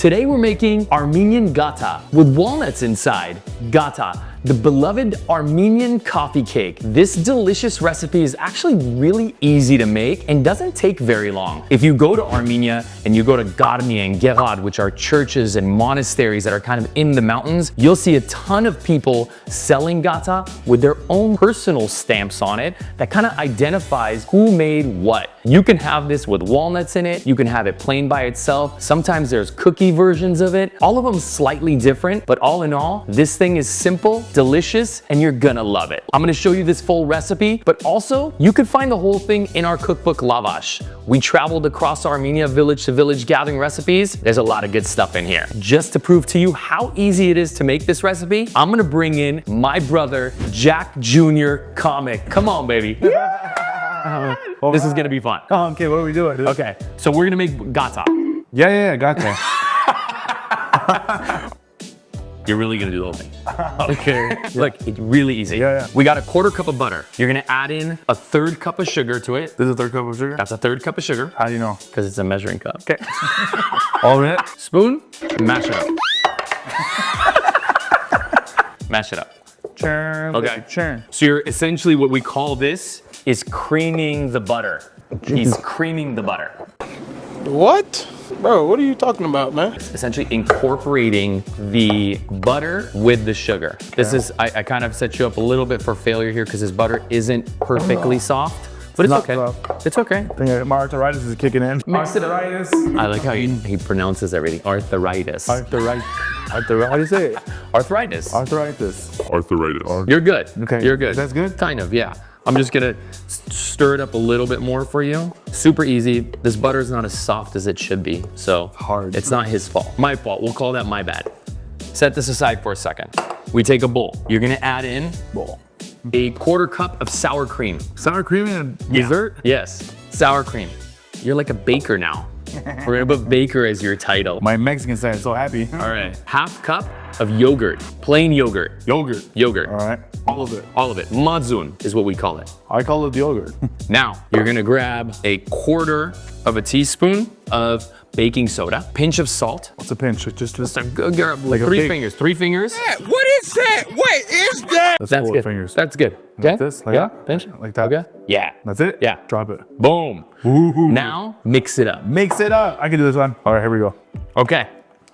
Today we're making Armenian Gata with walnuts inside. Gata, the beloved Armenian coffee cake. This delicious recipe is actually really easy to make and doesn't take very long. If you go to Armenia and you go to Garmia and Gerad, which are churches and monasteries that are kind of in the mountains, you'll see a ton of people selling Gata with their own personal stamps on it that kind of identifies who made what. You can have this with walnuts in it. You can have it plain by itself. Sometimes there's cookie versions of it. All of them slightly different, but all in all, this thing is simple, delicious, and you're gonna love it. I'm gonna show you this full recipe, but also you can find the whole thing in our cookbook Lavash. We traveled across Armenia village to village gathering recipes. There's a lot of good stuff in here. Just to prove to you how easy it is to make this recipe, I'm gonna bring in my brother, Jack Jr. Comic. Come on, baby. This is gonna be fun. Oh, okay, what are we doing? Okay, so we're gonna make Gata. Yeah, got that. You're really gonna do the whole thing. Okay. Look, it's really easy. Yeah. We got a 1/4 cup of butter. You're gonna add in a 1/3 cup of sugar to it. This is a 1/3 cup of sugar? That's a 1/3 cup of sugar. How do you know? Because it's a measuring cup. Okay. All of it? Spoon, mash it up. Mash it up. Churn. Okay. Churn. So you're essentially, what we call this is creaming the butter. He's creaming the butter. What? Bro, what are you talking about, man? Essentially incorporating the butter with the sugar. This is, I kind of set you up a little bit for failure here because this butter isn't perfectly soft, but it's okay. It's okay. I think my arthritis is kicking in. Mix it up. Arthritis. I like how he pronounces everything. Arthritis. Arthritis. How do you say it? Arthritis. Arthritis. You're good. Okay. You're good. That's good? Kind of, yeah. I'm just gonna stir it up a little bit more for you. Super easy. This butter is not as soft as it should be, so hard. It's not his fault. My fault. We'll call that my bad. Set this aside for a second. We take a bowl. You're gonna add in a 1/4 cup of sour cream. Sour cream and dessert? Yes, sour cream. You're like a baker now. We're gonna put baker as your title. My Mexican side is so happy. All right. 1/2 cup of yogurt, plain yogurt. Yogurt. Yogurt. All right. All of it. All of it. Madzun is what we call it. I call it yogurt. Now, you're gonna grab a 1/4 of a teaspoon of baking soda, pinch of salt. What's a pinch? Just Like three fingers. 3 fingers. What is that? What is that? That's 4 good. fingers. That's good. Okay. Like this? Like yeah. that? Pinch. Like that? Okay. Yeah. That's it? Yeah. Drop it. Boom. Ooh. Now, mix it up. Mix it up. I can do this one. All right, here we go. Okay.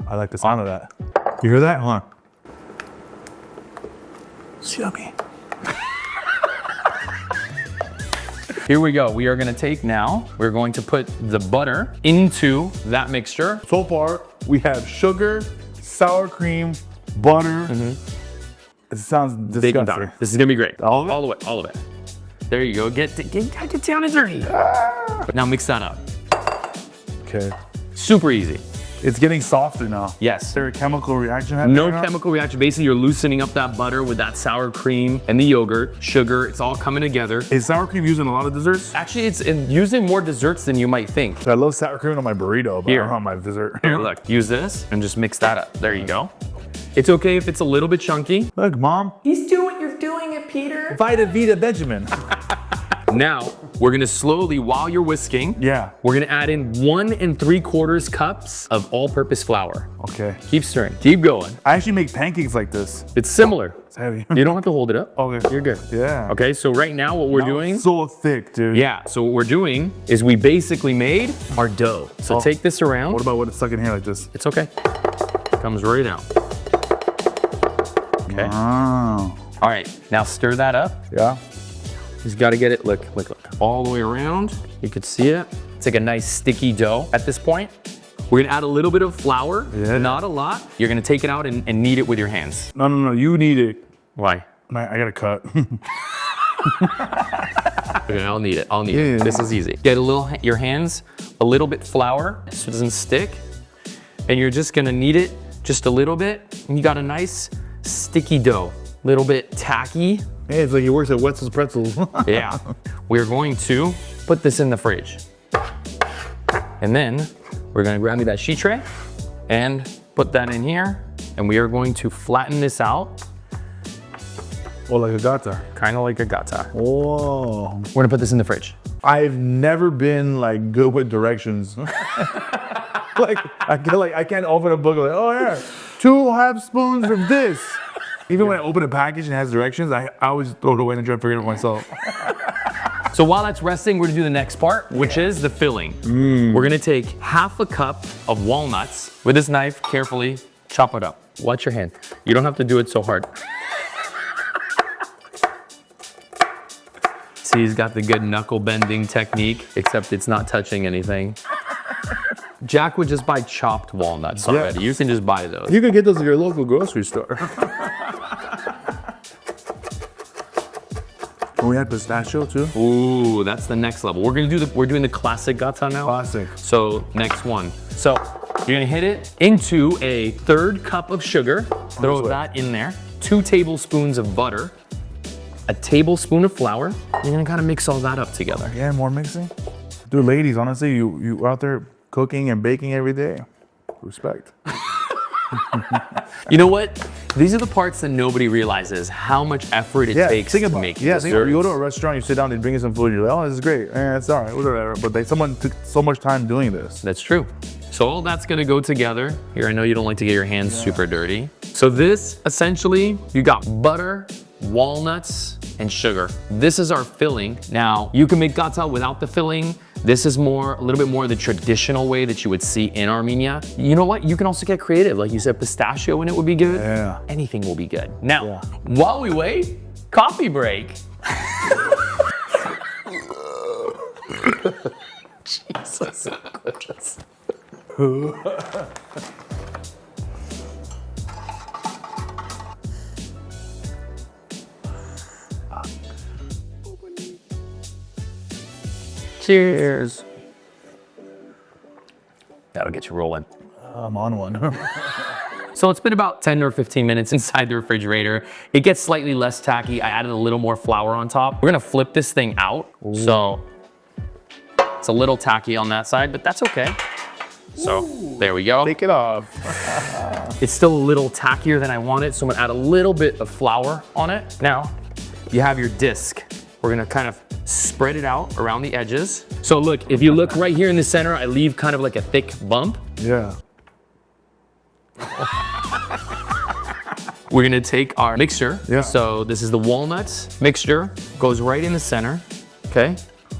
I like the sound of that. You hear that? Hold on. It's yummy. Here we go. We are gonna take now, we're going to put the butter into that mixture. So far, we have sugar, sour cream, butter. It sounds Baking disgusting. powder. This is gonna be great. All of it? All the way, all of it. There you go. Get down and dirty. Now mix that up. Okay. Super easy. It's getting softer now. Yes. Is there a chemical reaction happening? No right now? chemical reaction. Basically, you're loosening up that butter with that sour cream and the yogurt, sugar. It's all coming together. Is sour cream used in a lot of desserts? Actually, it's using more desserts than you might think. I love sour cream on my burrito, but Here. I don't on my dessert. Here, look. Use this and just mix that up. There you go. It's okay if it's a little bit chunky. Look, Mom. He's doing what you're doing it, Peter. Vita Vita Benjamin. Now, we're gonna slowly, while you're whisking, Yeah. we're gonna add in 1 3/4 cups of all-purpose flour. Okay. Keep stirring. Keep going. I actually make pancakes like this. It's similar. It's heavy. You don't have to hold it up. Okay. You're good. Yeah. Okay, so right now what we're doing, So thick, dude. yeah, so what we're doing is we basically made our dough. So Oh. take this around. What about when it's stuck in here like this? It's okay. Comes right out. Okay. Oh. All right, now stir that up. Yeah. Just gotta get it, look, all the way around. You could see it. It's like a nice sticky dough at this point. We're gonna add a little bit of flour, Yeah. not a lot. You're gonna take it out and knead it with your hands. No. You need it. Why? I gotta cut. Okay, I'll knead it, Yeah. This is easy. Get your hands, a little bit flour so it doesn't stick. And you're just gonna knead it just a little bit. And you got a nice sticky dough. Little bit tacky. Hey, it's like he works at Wetzel's Pretzels. Yeah. We're going to put this in the fridge. And then we're gonna grab me that sheet tray and put that in here. And we are going to flatten this out, Oh, like a gata. kind of like a gata. Whoa. We're gonna put this in the fridge. I've never been like good with directions. I can't open a book like, oh yeah, 2 half spoons of this. Even when I open a package and it has directions, I always throw it away and try to figure it out myself. So while that's resting, we're gonna do the next part, which is the filling. We're gonna take half a cup of walnuts. With this knife, carefully chop it up. Watch your hand. You don't have to do it so hard. See, he's got the good knuckle bending technique, except it's not touching anything. Jack would just buy chopped walnuts already. You can just buy those. You can get those at your local grocery store. We had pistachio too. Ooh, that's the next level. We're doing the classic gata now. Classic. So next one. So you're gonna hit it into a 1/3 cup of sugar. Throw that in there. 2 tablespoons of butter. A tablespoon of flour. You're gonna kind of mix all that up together. Yeah, more mixing. Dude, ladies, honestly, you out there cooking and baking every day. Respect. You know what? These are the parts that nobody realizes how much effort it takes to make you desserts. go to a restaurant, you sit down, they bring you some food, you're like, oh, this is great. It's all right, whatever. But someone took so much time doing this. That's true. So all that's gonna go together. Here, I know you don't like to get your hands super dirty. So this, essentially, you got butter, walnuts, and sugar. This is our filling. Now, you can make gata without the filling. This is a little bit more the traditional way that you would see in Armenia. You know what? You can also get creative. Like you said, pistachio in it would be good. Yeah. Anything will be good. Now, while we wait, coffee break. Jesus goodness. Cheers. That'll get you rolling. I'm on one. So it's been about 10 or 15 minutes inside the refrigerator. It gets slightly less tacky. I added a little more flour on top. We're gonna flip this thing out. Ooh. So it's a little tacky on that side, but that's okay. So there we go. Take it off. It's still a little tackier than I wanted, so I'm gonna add a little bit of flour on it. Now, you have your disc. We're gonna kind of spread it out around the edges. So look, if you look right here in the center, I leave kind of like a thick bump. Yeah. We're gonna take our mixture. Yeah. So this is the walnuts mixture, goes right in the center, okay?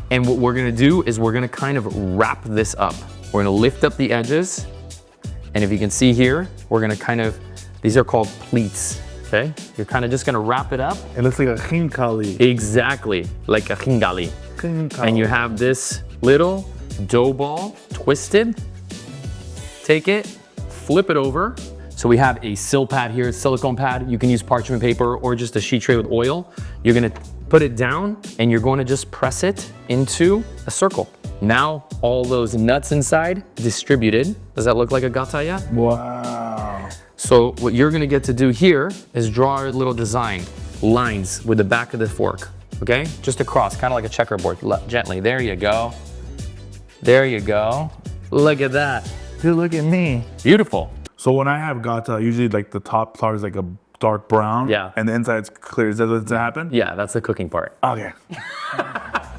And what we're gonna do is we're gonna kind of wrap this up. We're gonna lift up the edges. And if you can see here, we're gonna kind of, these are called pleats, okay? You're kind of just gonna wrap it up. It looks like a khinkali. Exactly, like a khingali. And you have this little dough ball twisted. Take it, flip it over. So we have a sill pad here, a silicone pad. You can use parchment paper or just a sheet tray with oil. You're gonna put it down and you're going to just press it into a circle. Now all those nuts inside distributed. Does that look like a gata yet? Wow. So what you're gonna get to do here is draw a little design, lines with the back of the fork, okay? Just across, kind of like a checkerboard, gently. There you go. There you go. Look at that. Dude, look at me. Beautiful. So when I have gata, usually like the top part is like a dark brown. Yeah. And the inside's clear. Is that what's happen? Yeah, that's the cooking part. Okay.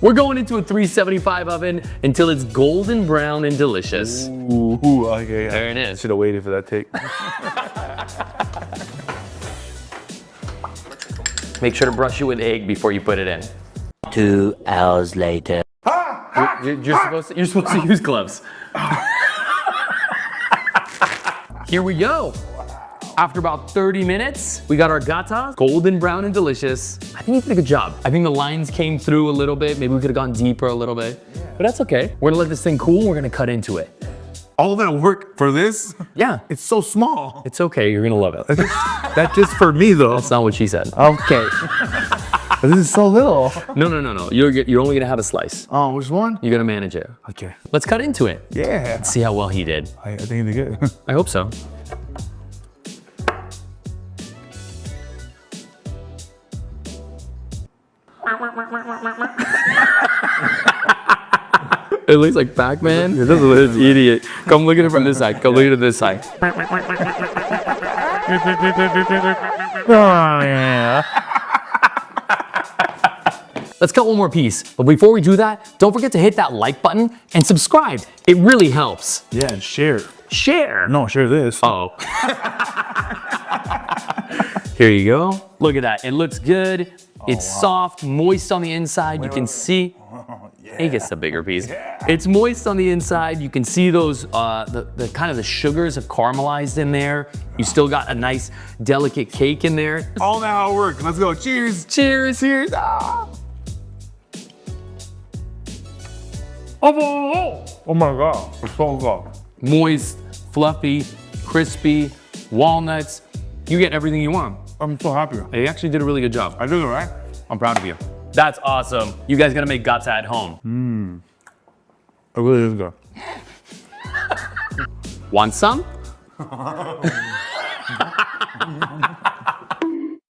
We're going into a 375 oven until it's golden brown and delicious. Ooh, okay. Yeah. There it is. Should have waited for that take. Make sure to brush it with egg before you put it in. 2 hours later. You're supposed to use gloves. Here we go. After about 30 minutes, we got our gata, golden brown and delicious. I think you did a good job. I think the lines came through a little bit. Maybe we could have gone deeper a little bit, but that's okay. We're gonna let this thing cool. We're gonna cut into it. All that work for this? Yeah, It's so small. it's okay. You're gonna love it. That's just for me though. That's not what she said. Okay. This is so little. No. You're only gonna have a slice. Oh, which one? You're gonna manage it. Okay. Let's cut into it. Yeah. See how well he did. I think he did good. I hope so. It looks like Pac-Man. It does look like Idiot. Come look at it from this side. Come look at it this side. Oh, yeah. Let's cut one more piece. But before we do that, don't forget to hit that like button and subscribe. It really helps. Yeah, and share. Share. No, share this. Oh. Here you go. Look at that. It looks good. It's soft, moist on the inside. You can see. He gets the bigger piece. It's moist on the inside. You can see those, the kind of the sugars have caramelized in there. You still got a nice, delicate cake in there. All that how it works. Let's go. Cheers. Cheers. Cheers. Ah. Oh my God. It's so good. Moist, fluffy, crispy, walnuts. You get everything you want. I'm so happy. You actually did a really good job. I did it right. I'm proud of you. That's awesome. You guys gotta make gata at home. It really is good. Want some?